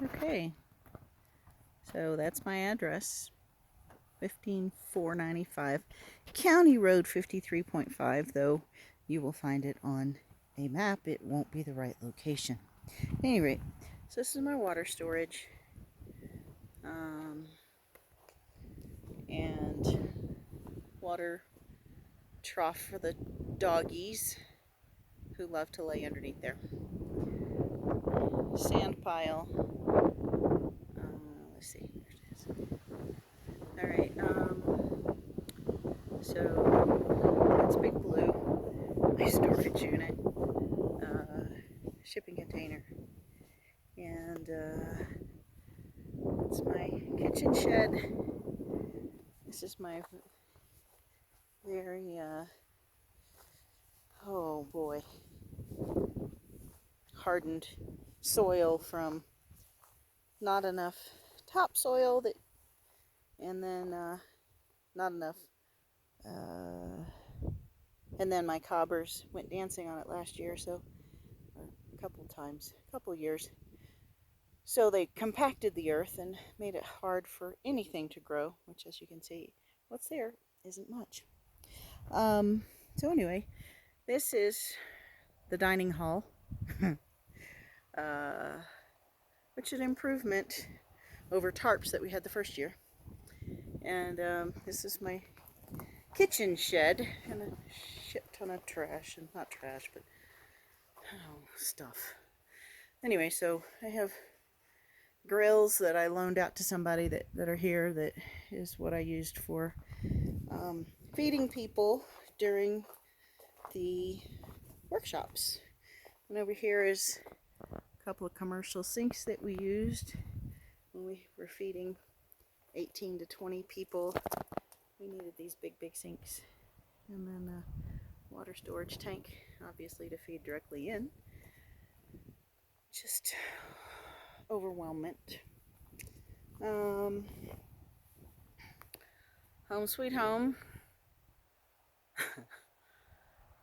Okay, so that's my address. 15495 County Road 53.5, though you will find it on a map. It won't be the right location. At any rate, so this is my water storage. And water trough for the doggies who love to lay underneath there. Sand pile. Let's see. Alright, so that's Big Blue, my storage unit, shipping container, and it's my kitchen shed. This is my very, oh boy, hardened soil from not enough topsoil that, and then not enough, and then my cobbers went dancing on it last year, so, or a couple years. So they compacted the earth and made it hard for anything to grow, which, as you can see, what's there isn't much. So anyway, this is the dining hall, which is an improvement over tarps that we had the first year. And this is my kitchen shed, and a shit ton of trash, and not trash, but stuff. Anyway, so I have grills that I loaned out to somebody that are here. That is what I used for feeding people during the workshops. And over here is a couple of commercial sinks that we used when we were feeding 18 to 20 people. We needed these big sinks. And then a water storage tank, obviously to feed directly in. Just overwhelmment. Home sweet home.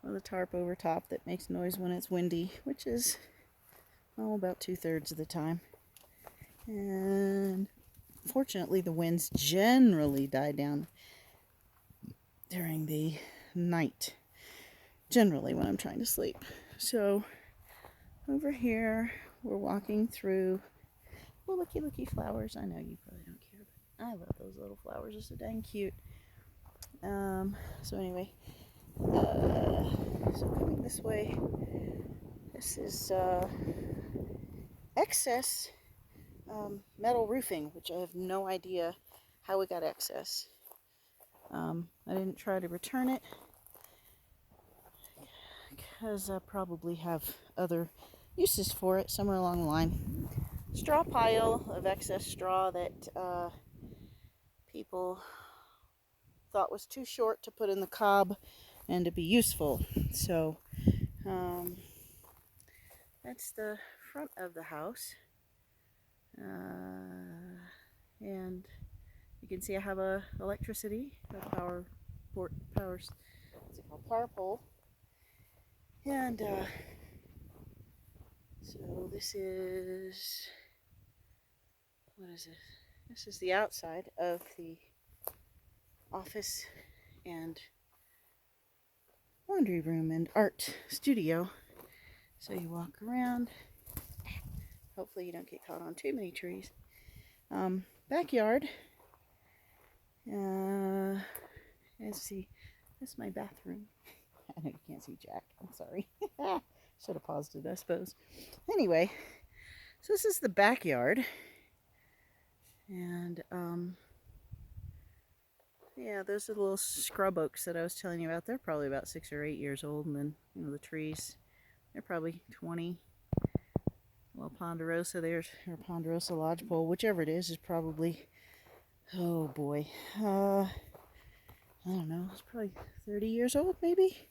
With a tarp over top that makes noise when it's windy, which is about 2/3 of the time. And fortunately the winds generally die down during the night, generally when I'm trying to sleep. So over here we're walking through, well, looky flowers. I know you probably don't care, but I love those little flowers. They're so dang cute. So anyway, so coming this way, this is excess metal roofing, which I have no idea how we got excess. I didn't try to return it because I probably have other uses for it somewhere along the line. Straw pile of excess straw that people thought was too short to put in the cob and to be useful. So that's the front of the house. And you can see I have a electricity, a power pole. And so this is, what is it? This is the outside of the office and laundry room and art studio. So you walk around. Hopefully you don't get caught on too many trees. Backyard. Let's see. This is my bathroom. I know you can't see Jack. I'm sorry. Should have paused it, I suppose. Anyway, so this is the backyard. And yeah, those are the little scrub oaks that I was telling you about. They're probably about 6 or 8 years old. And then, the trees, they're probably 20. Well, Ponderosa, there's or Ponderosa lodgepole, whichever it is probably, oh boy, I don't know, it's probably 30 years old, maybe.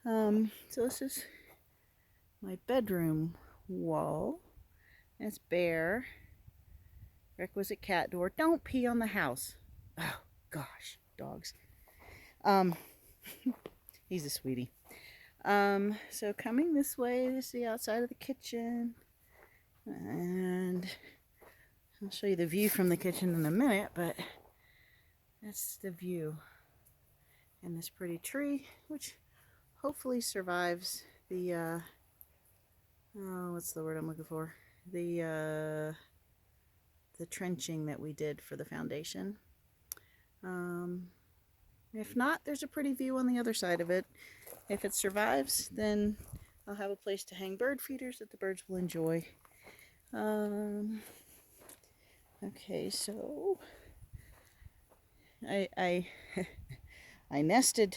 So this is my bedroom wall. It's bare. Requisite cat door. Don't pee on the house. Oh gosh, dogs. He's a sweetie. So coming this way, this is the outside of the kitchen. And I'll show you the view from the kitchen in a minute, but that's the view. And this pretty tree, which hopefully survives the, oh, what's the word I'm looking for? The trenching that we did for the foundation. If not, there's a pretty view on the other side of it. If it survives, then I'll have a place to hang bird feeders that the birds will enjoy. Okay, so I nested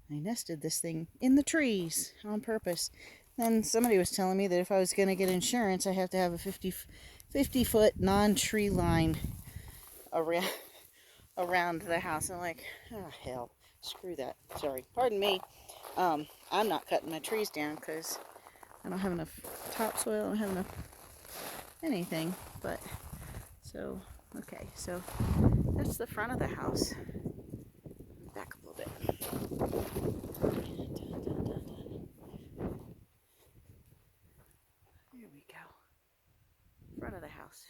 this thing in the trees on purpose. Then somebody was telling me that if I was going to get insurance, I have to have a 50-foot non-tree line around the house. I'm like, oh hell, screw that. Sorry, pardon me. I'm not cutting my trees down because I don't have enough topsoil. I don't have enough anything. But so okay, so that's the front of the house. Back a little bit. There we go. Front of the house.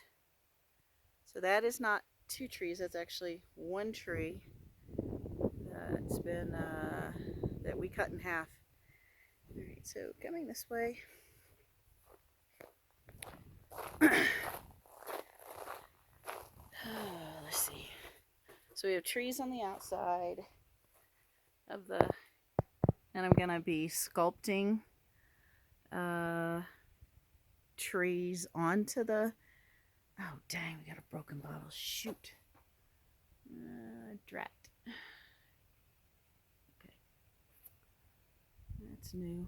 So that is not 2 trees. That's actually 1 tree that's been that we cut in half. All right, so coming this way. Let's see. So we have trees on the outside of the, and I'm gonna be sculpting trees onto the, oh dang, we got a broken bottle, shoot. Drat. Okay, that's new.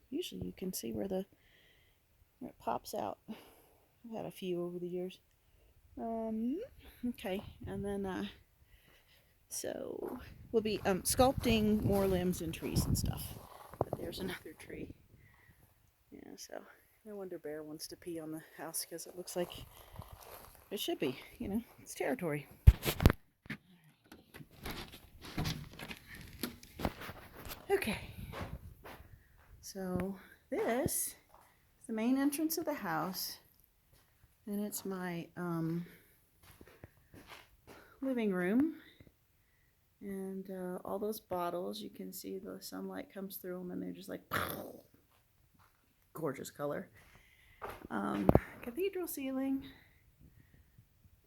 Usually you can see where it pops out. I've had a few over the years. Okay, and then so we'll be sculpting more limbs and trees and stuff. But there's another tree. Yeah, so no wonder Bear wants to pee on the house because it looks like it should be, you know, it's territory. Okay, so this is the main entrance of the house, and it's my living room. And all those bottles, you can see the sunlight comes through them and they're just like gorgeous color. Cathedral ceiling.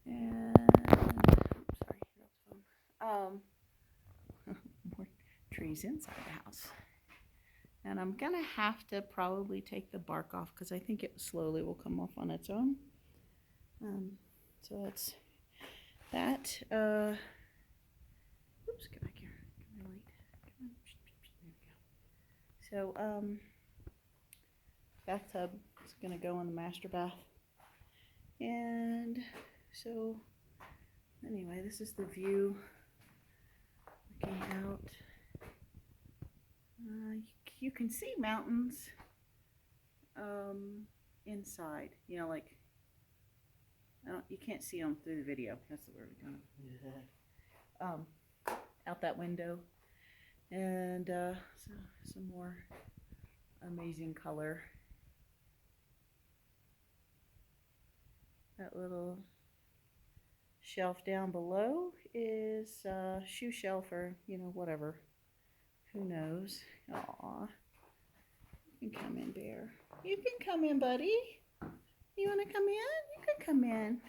And sorry, more trees inside the house. And I'm gonna have to probably take the bark off because I think it slowly will come off on its own. So that's that. Oops, get back here. Come here, light. Come on. There we go. So, bathtub is gonna go in the master bath. And so, anyway, this is the view looking out. You can see mountains inside. You know, like you can't see them through the video. That's the word we're going. Out that window, and so some more amazing color. That little shelf down below is a shoe shelf or, you know, whatever. Who knows? Aw. You can come in, Bear. You can come in, buddy. You want to come in? You can come in.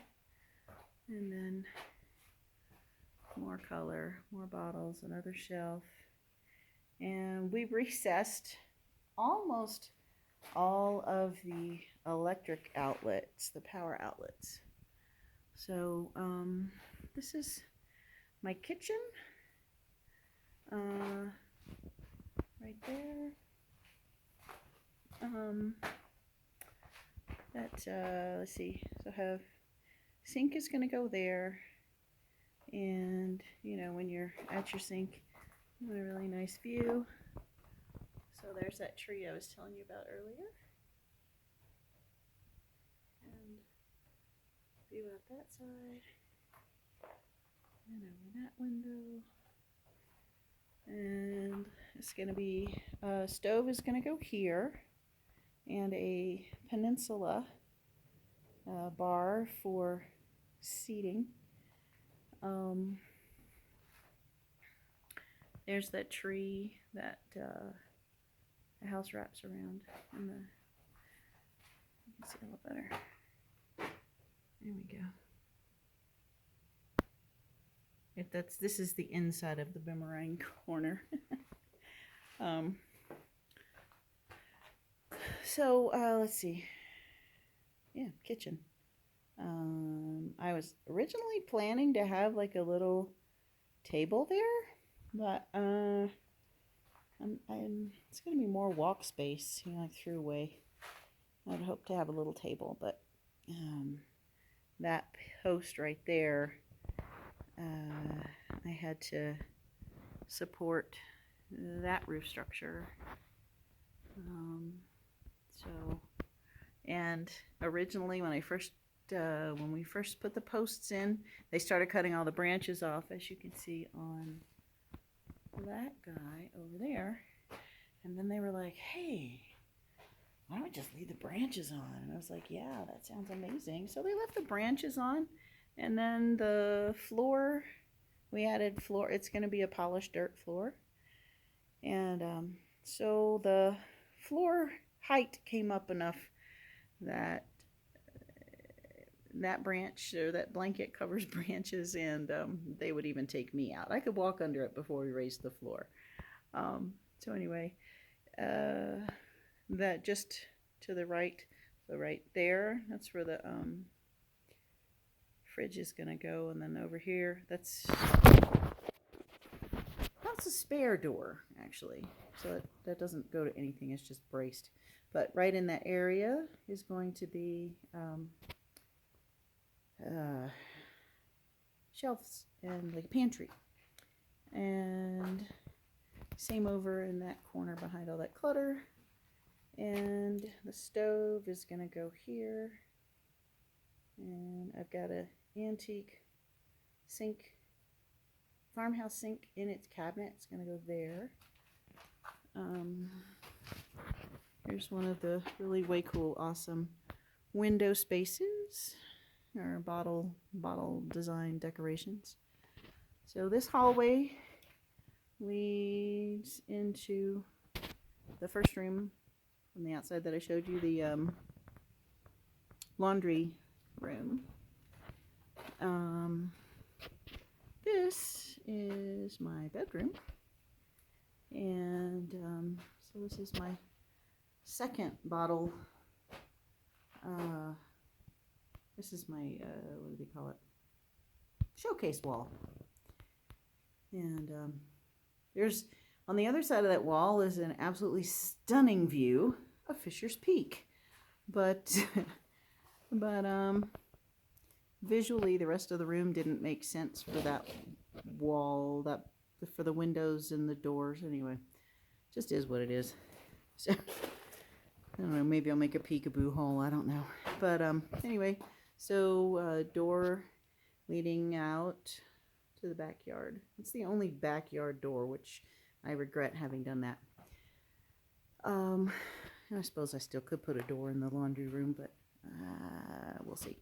And then more color, more bottles, another shelf. And we recessed almost all of the electric outlets, the power outlets. So this is my kitchen right there. Let's see, so I have sink is going to go there. And, you know, when you're at your sink, you want a really nice view. So there's that tree I was telling you about earlier. And view out that side. And over that window. And it's going to be, stove is going to go here. And a peninsula bar for seating. There's that tree that the house wraps around, and you can see a little better. There we go. This is the inside of the boomerang corner. So let's see. Yeah, kitchen. I was originally planning to have like a little table there, but it's going to be more walk space, you know, like through away. I'd hope to have a little table, but that post right there, I had to support that roof structure. And originally when we first put the posts in, they started cutting all the branches off, as you can see on that guy over there. And then they were like, hey, why don't we just leave the branches on? And I was like, yeah, that sounds amazing. So they left the branches on, and then the floor, we added floor. It's going to be a polished dirt floor. And so the floor height came up enough that that branch or that blanket covers branches, and they would even take me out. I could walk under it before we raised the floor. So anyway, that just to the right there, that's where the fridge is gonna go, and then over here, that's a spare door actually, so that doesn't go to anything, it's just braced. But right in that area is going to be shelves and like a pantry, and same over in that corner behind all that clutter. And the stove is gonna go here, and I've got an antique sink, farmhouse sink in its cabinet. It's gonna go there. Here's one of the really way cool, awesome window spaces, or bottle design decorations. So this hallway leads into the first room from the outside that I showed you, the laundry room. This is my bedroom, and so this is my second bottle. This is my what do they call it? Showcase wall. And there's, on the other side of that wall is an absolutely stunning view of Fisher's Peak, but visually the rest of the room didn't make sense for that wall, for the windows and the doors. Anyway, just is what it is. So I don't know, maybe I'll make a peekaboo hole, I don't know. But anyway, so door leading out to the backyard. It's the only backyard door, which I regret having done that. I suppose I still could put a door in the laundry room, but we'll see.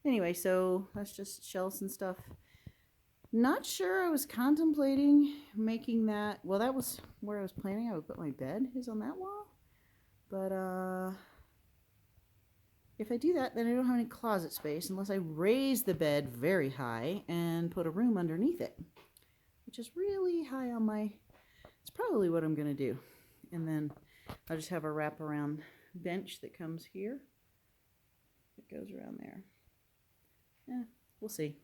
Anyway, so that's just shelves and stuff. Not sure, I was contemplating making that, well, that was where I was planning I would put my bed, is on that wall. But if I do that, then I don't have any closet space unless I raise the bed very high and put a room underneath it, which is really high on my, it's probably what I'm going to do. And then I'll just have a wraparound bench that comes here. It goes around there. Yeah, we'll see.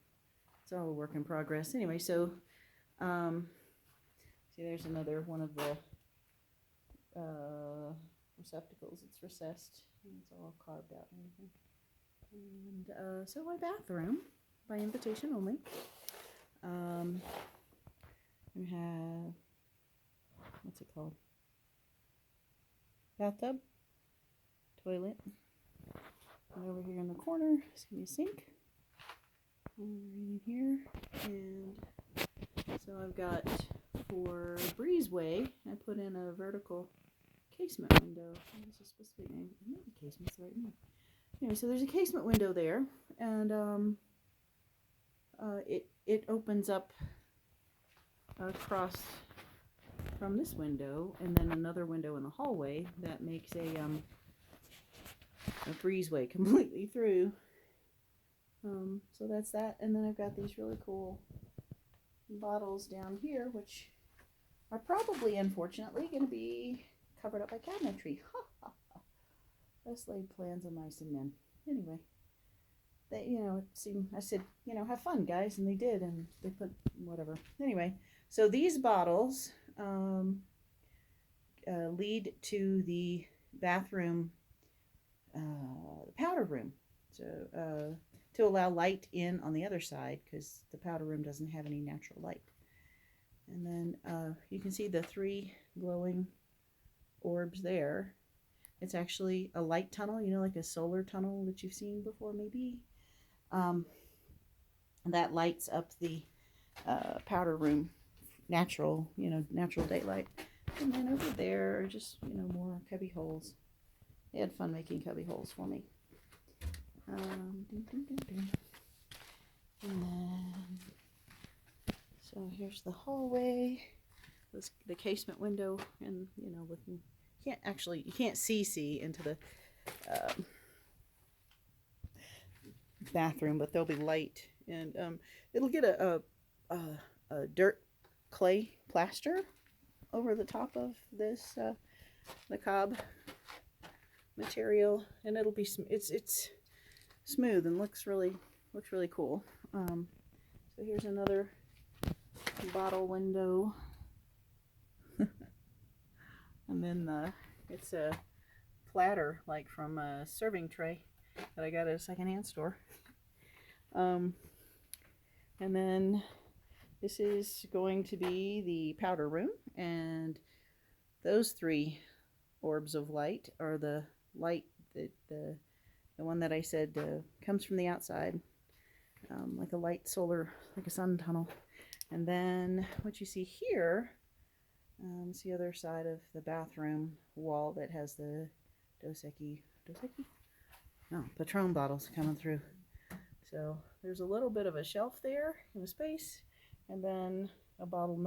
It's all a work in progress. Anyway, so see, there's another one of the receptacles. It's recessed, and it's all carved out and everything. And so my bathroom, by invitation only. We have, what's it called? Bathtub, toilet. And over here in the corner is gonna be a sink. Right in here, and so I've got, for breezeway, I put in a vertical casement window. This is supposed to be, maybe casement's the right name. anyway, so there's a casement window there, and it opens up across from this window, and then another window in the hallway that makes a breezeway completely through. So that's that, and then I've got these really cool bottles down here, which are probably, unfortunately, going to be covered up by cabinetry. Best laid plans of mice and men. Anyway, they, it seemed, I said, have fun, guys, and they did, and they put whatever. Anyway, so these bottles lead to the bathroom, the powder room. So to allow light in on the other side, because the powder room doesn't have any natural light. And then you can see the 3 glowing orbs there. It's actually a light tunnel, like a solar tunnel that you've seen before, maybe. That lights up the powder room, natural daylight. And then over there are just, more cubby holes. They had fun making cubby holes for me. And then, so here's the hallway, the casement window, and looking, you can't see into the bathroom, but there'll be light, and it'll get a dirt clay plaster over the top of this the cob material, and it'll be it's smooth and looks really cool. So here's another bottle window. And then it's a platter, like from a serving tray that I got at a secondhand store. And then this is going to be the powder room, and those 3 orbs of light are the light that the one that I said comes from the outside, like a light solar, like a sun tunnel. And then what you see here, it's the other side of the bathroom wall that has the Patron bottles coming through. So there's a little bit of a shelf there in the space, and then a bottle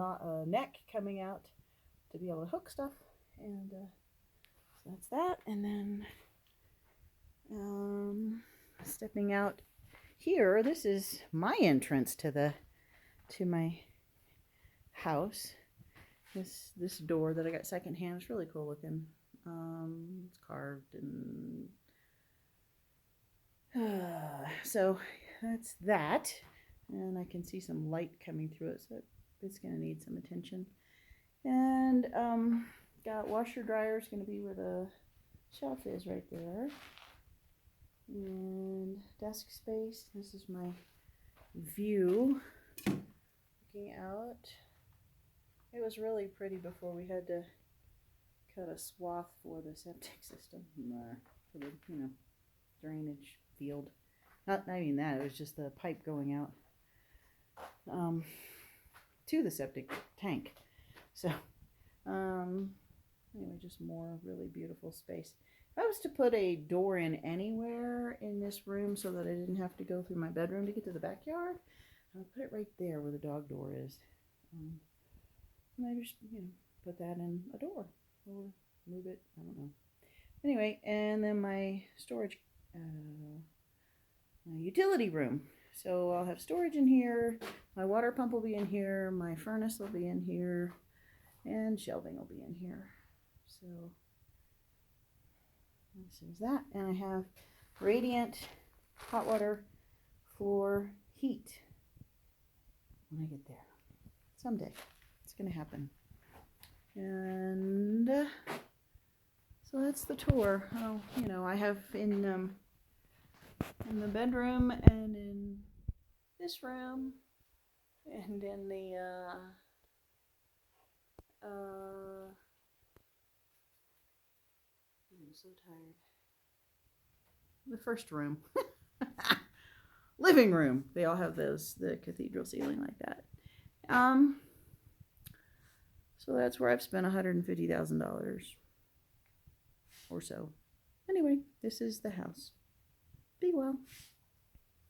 neck coming out to be able to hook stuff. And so that's that. And then stepping out here, this is my entrance to my house. This door that I got secondhand is really cool looking. It's carved, and so that's that. And I can see some light coming through it, so it's going to need some attention. And got washer dryer is going to be where the shelf is, right there. And desk space. This is my view looking out. It was really pretty before we had to cut a swath for the septic system, for the drainage field. Not even that. It was just the pipe going out to the septic tank. So anyway, just more really beautiful space. If I was to put a door in anywhere in this room so that I didn't have to go through my bedroom to get to the backyard, I would put it right there where the dog door is. And I just, put that in a door or move it. I don't know. Anyway, and then my storage, my utility room. So I'll have storage in here. My water pump will be in here. My furnace will be in here. And shelving will be in here. So this is that. And I have radiant hot water for heat when I get there. Someday. It's going to happen. And so that's the tour. Oh, I have in the bedroom and in this room and in the I'm so tired. The first room. Living room. They all have the cathedral ceiling like that. So that's where I've spent $150,000 or so. Anyway, this is the house. Be well.